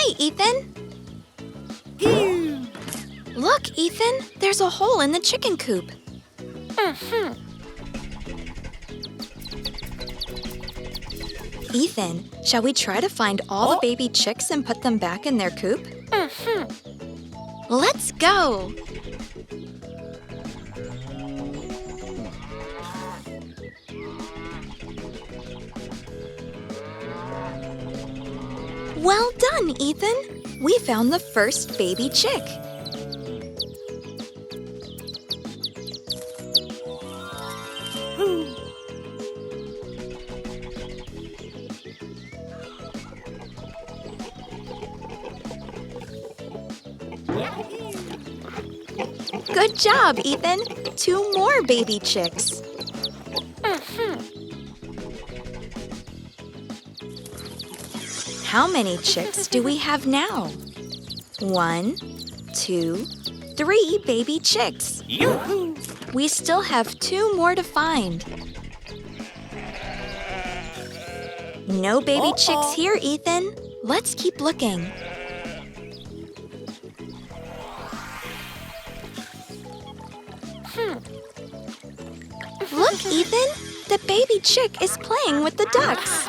Hi, Ethan! Look, Ethan, there's a hole in the chicken coop. Ethan, shall we try to find all the baby chicks and put them back in their coop? Let's go! Well done, Ethan! We found the first baby chick. Good job, Ethan! 2 more baby chicks. How many chicks do we have now? 1, 2, 3 baby chicks. Yoo-hoo! We still have 2 more to find. No baby chicks here, Ethan. Let's keep looking. Look, Ethan! The baby chick is playing with the ducks.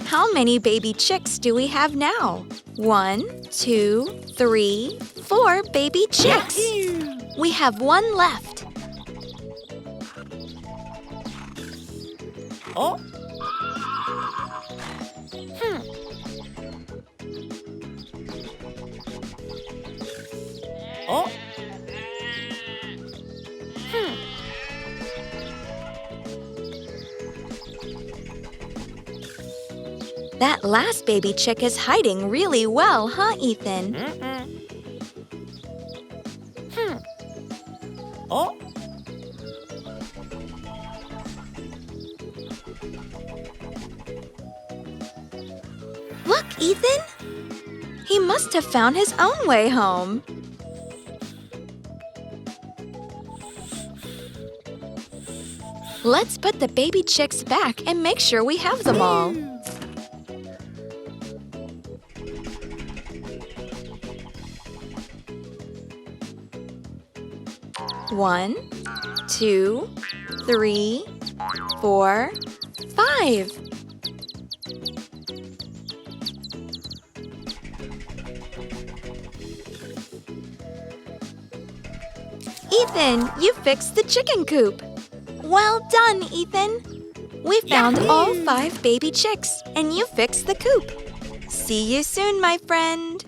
How many baby chicks do we have now? 1, 2, 3, 4 baby chicks. We have 1 left. That last baby chick is hiding really well, huh, Ethan? Look, Ethan! He must have found his own way home. Let's put the baby chicks back and make sure we have them all. One, 2, 3, 4, 5. Ethan, you fixed the chicken coop. Well done, Ethan. We found all 5 baby chicks, and you fixed the coop. See you soon, my friend.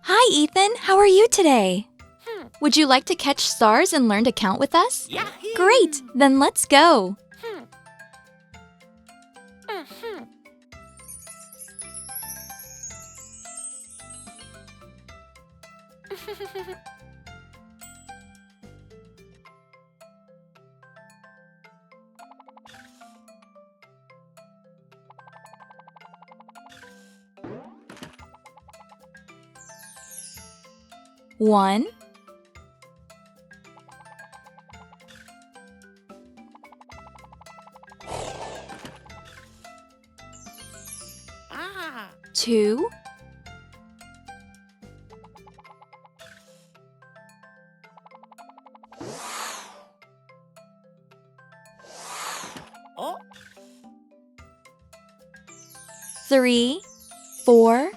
Hi, Ethan. How are you today? Would you like to catch stars and learn to count with us? Yahoo! Great! Then let's go. One, 2, 3, 4,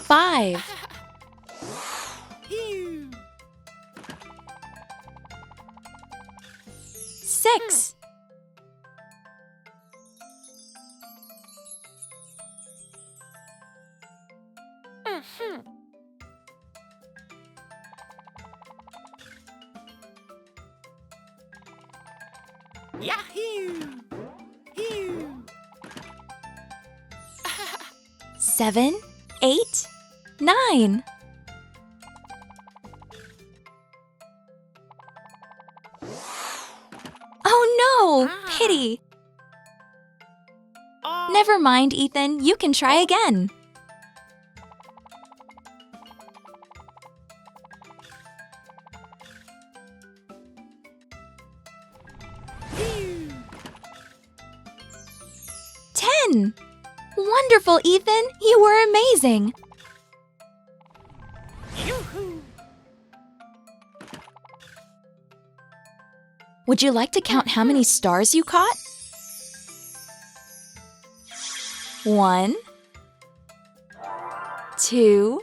5. 6. 7, 8, 9. kitty. Never mind, Ethan. You can try again. Wonderful, Ethan! You were amazing! Would you like to count how many stars you caught? 1, 2,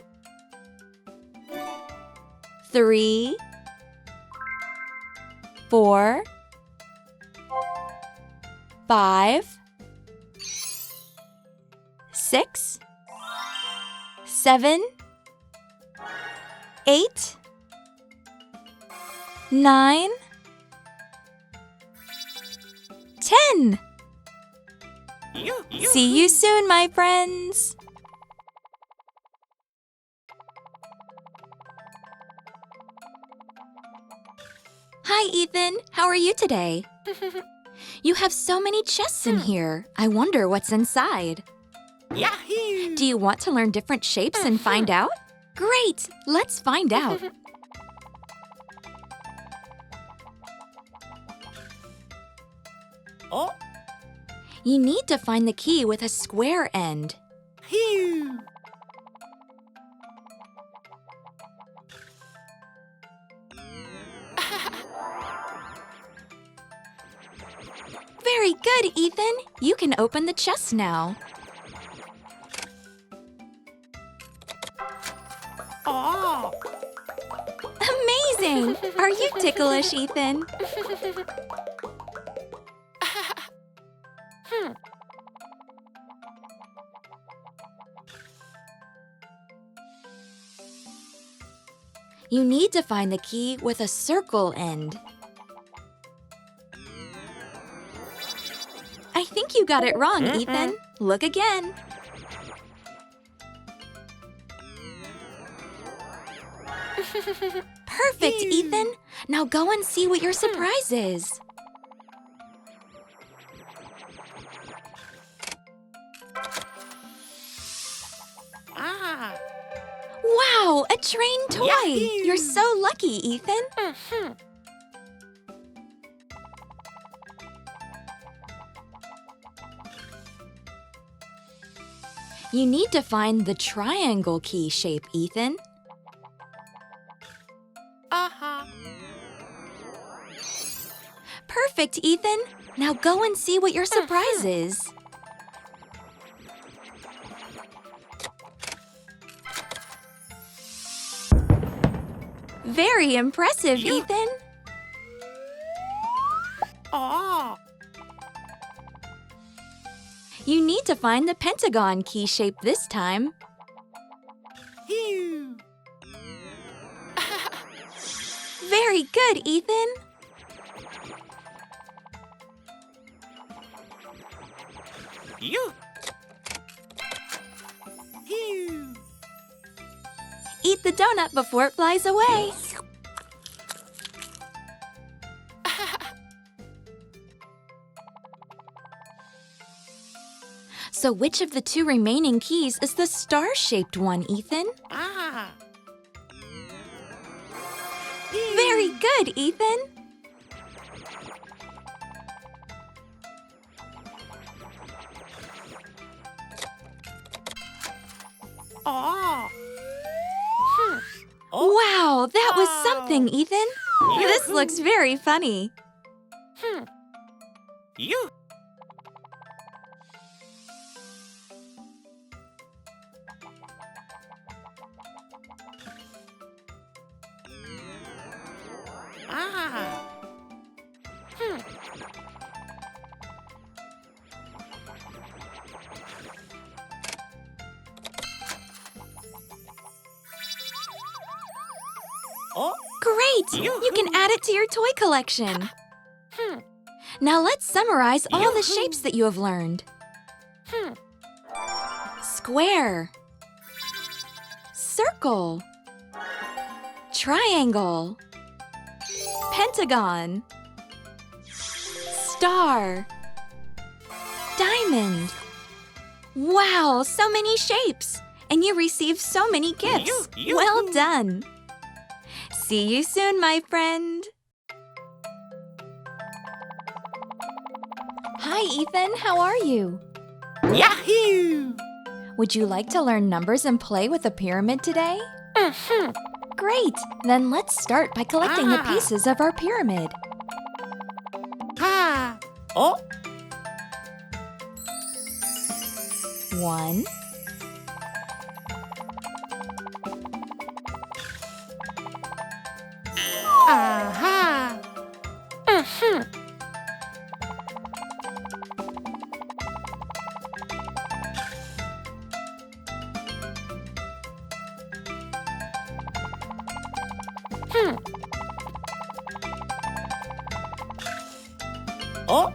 3, 4, 5, 6, 7, 8, 9, 10. See you soon, my friends. Hi, Ethan. How are you today? You have so many chests in here. I wonder what's inside. Yahoo! Do you want to learn different shapes and find out? Great! Let's find out. Oh, You need to find the key with a square end. phew! Very good, Ethan. You can open the chest now. Oh, Amazing! Are you ticklish, Ethan? You need to find the key with a circle end. I think you got it wrong, Ethan. Look again. Perfect, Ethan. Now go and see what your surprise is. ah, Wow, a train toy! Yahoo! You're so lucky, Ethan. You need to find the triangle key shape, Ethan. aha, Perfect, Ethan. Now go and see what your surprise is. Very impressive, You- Ethan. oh, You need to find the pentagon key shape this time. phew! Very good, Ethan. You, phew! Eat the donut before it flies away. So which of the two remaining keys is the star-shaped one, Ethan? Ah, Very good, Ethan. oh, oh, Wow, that was Wow. something, Ethan. This looks very funny. you, ah, oh, Great! You can add it to your toy collection. hmm, Now let's summarize all the Yoo-hoo. shapes that you have learned. Square, circle, triangle, pentagon, star, diamond. Wow, so many shapes! And you received so many gifts. Well done! See you soon, my friend. Hi, Ethan. How are you? Yahoo! Would you like to learn numbers and play with a pyramid today? Great! Then let's start by collecting the pieces of our pyramid. Ha! Oh! 1, aha! お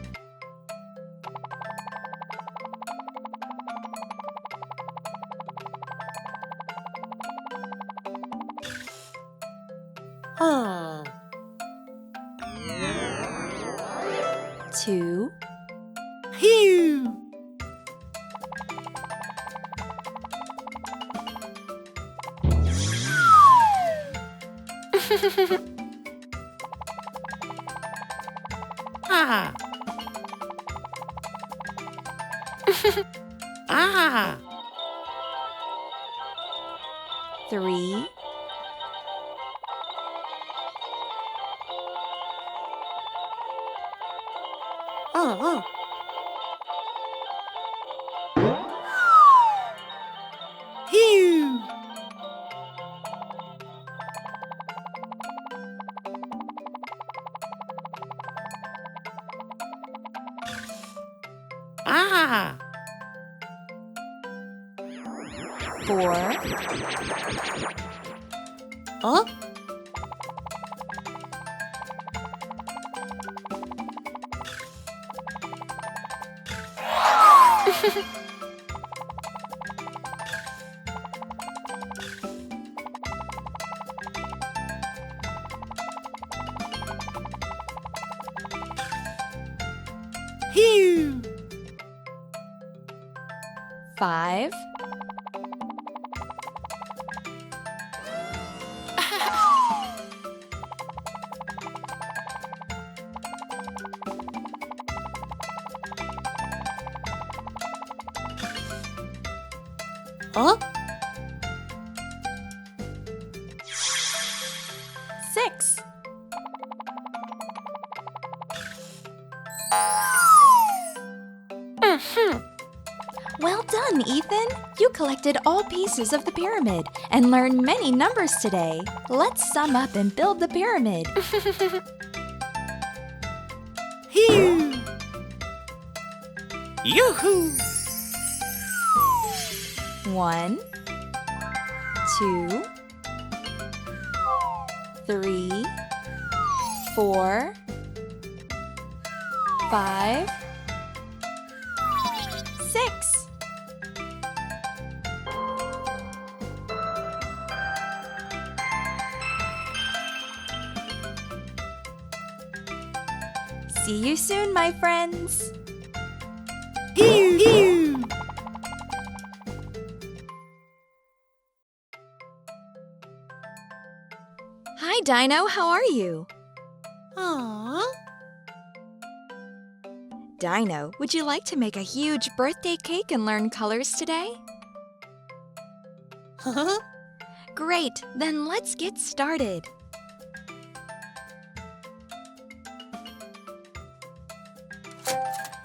は 2, あひゅ ああ 3, ああひゅ あ 4, あ ひゅ 5, あ 6. Well done, Ethan! You collected all pieces of the pyramid and learned many numbers today. Let's sum up and build the pyramid. ひゅ ゆふ 1, 2, 3, 4, 5, 6. See you soon, my friends. ひゅひゅ Hi, Dino. How are you? あ Dino, would you like to make a huge birthday cake and learn colors today? あは Great, then let's get started.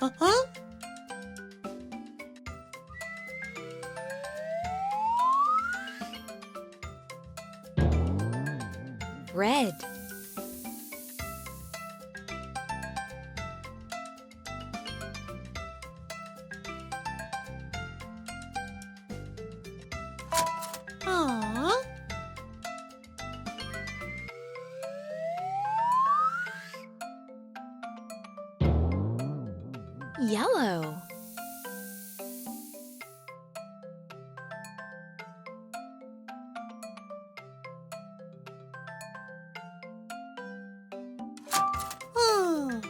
Uh-huh. Red, Aw. yellow, Oh.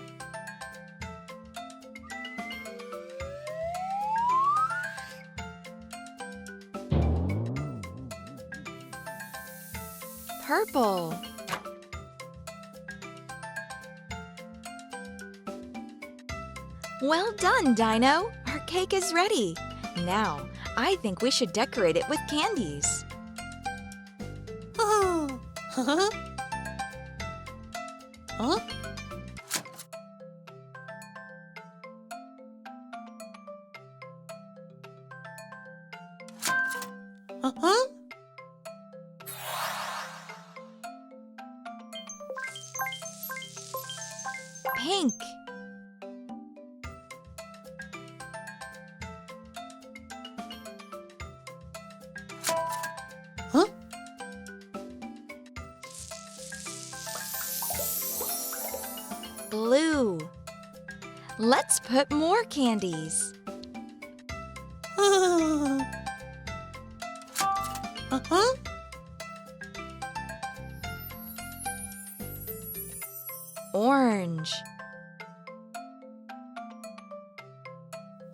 Purple. Well done, Dino! Our cake is ready. Now, I think we should decorate it with candies. Oh. Huh? Huh? Uh-huh. Pink. Huh? Blue. Let's put more candies. Uh-huh. Orange.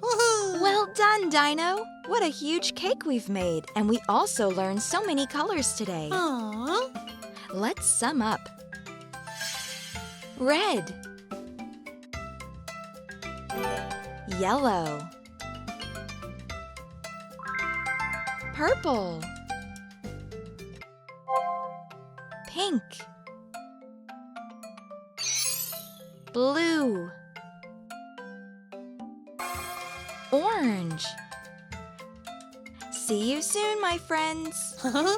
Woohoo! Well done, Dino! What a huge cake we've made, and we also learned so many colors today. Aw. Let's sum up. Red. Yellow. Purple. Pink. Blue. Orange. See you soon, my friends. Huh?